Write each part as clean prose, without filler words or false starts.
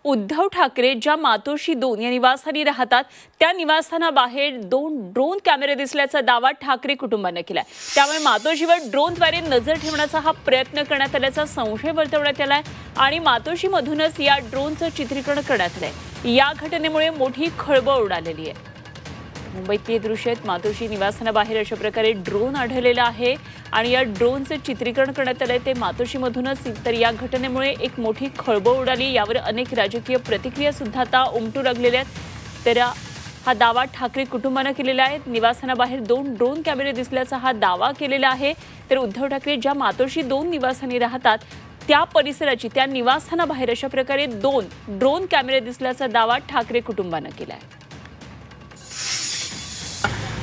उद्धव ठाकरे ज्या मातोश्री 2 या निवासस्थानी राहतात त्या निवासस्थानाबाहेर 2 ड्रोन कॅमेरे दिसल्याचा दावा ठाकरे कुटुंबानं केलाय। त्यामुळे मातोश्रीवर ड्रोनद्वारे नजर ठेवण्याचा हा प्रयत्न करण्यात आल्याचा संशय वर्तवण्यात आलाय आणि मातोश्रीमधूनच या ड्रोनचं चित्रीकरण करण्यात आलंय। या घटनेमुळे मोठी खळबळ उडालेली आहे। मुंबईतली दृश्य आहेत। मातोश्री निवासस्थानाबाहेर अशा प्रकारे ड्रोन आढळलेला आहे आणि या ड्रोनचं चित्रीकरण करण्यात आलंय ते मातोश्रीमधूनच। तर या घटनेमुळे एक मोठी खळबळ उडाली। यावर अनेक राजकीय प्रतिक्रिया सुद्धा आता उमटू लागलेल्या आहेत। तर हा दावा ठाकरे कुटुंबानं केलेला आहे। निवासस्थानाबाहेर 2 ड्रोन कॅमेरे दिसल्याचा हा दावा केलेला आहे। तर उद्धव ठाकरे ज्या मातोश्री 2 निवासस्थानी राहतात त्या परिसराची त्या निवासस्थानाबाहेर अशा प्रकारे 2 ड्रोन कॅमेरे दिसल्याचा दावा ठाकरे कुटुंबानं केला आहे।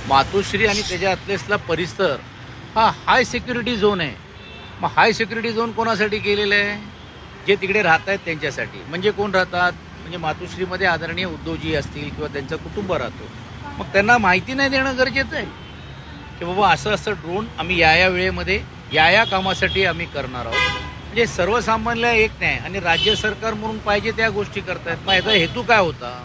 मातोश्री आणि त्याच्या आतलेसला परिसर हा हाय सिक्युरिटी झोन आहे। मग हाय सिक्युरिटी झोन कोणासाठी केलेला आहे? जे तिकडे राहत आहेत त्यांच्यासाठी। म्हणजे कोण राहतात? म्हणजे मातोश्रीमध्ये आदरणीय उद्धवजी असतील किंवा त्यांचं कुटुंब राहतो। मग त्यांना माहिती नाही देणं गरजेचं आहे की बाबा असं असं ड्रोन आम्ही या वेळेमध्ये या कामासाठी आम्ही करणार आहोत। म्हणजे सर्वसामान्य एक नाही आणि राज्य सरकार म्हणून पाहिजे त्या गोष्टी करतायत। मग याचा हेतू काय होता?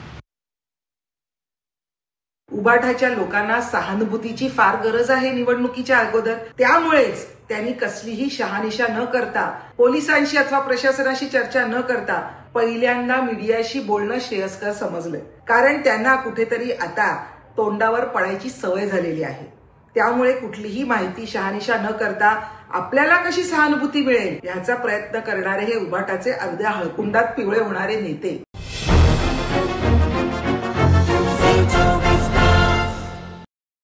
उबाठाच्या लोकांना सहानुभूतीची फार गरज आहे निवडणुकीच्या अगोदर। त्यामुळेच त्यांनी कसलीही शहानिशा न करता, पोलिसांशी अथवा प्रशासनाशी चर्चा न करता पहिल्यांदा मीडियाशी बोलणं श्रेयस्कर समजलंय। कारण त्यांना कुठेतरी आता तोंडावर पडायची सवय झालेली आहे। त्यामुळे कुठलीही माहिती शहानिशा न करता आपल्याला कशी सहानुभूती मिळेल याचा प्रयत्न करणारे हे उबाठाचे अर्ध्या हळकुंडात पिवळे होणारे नेते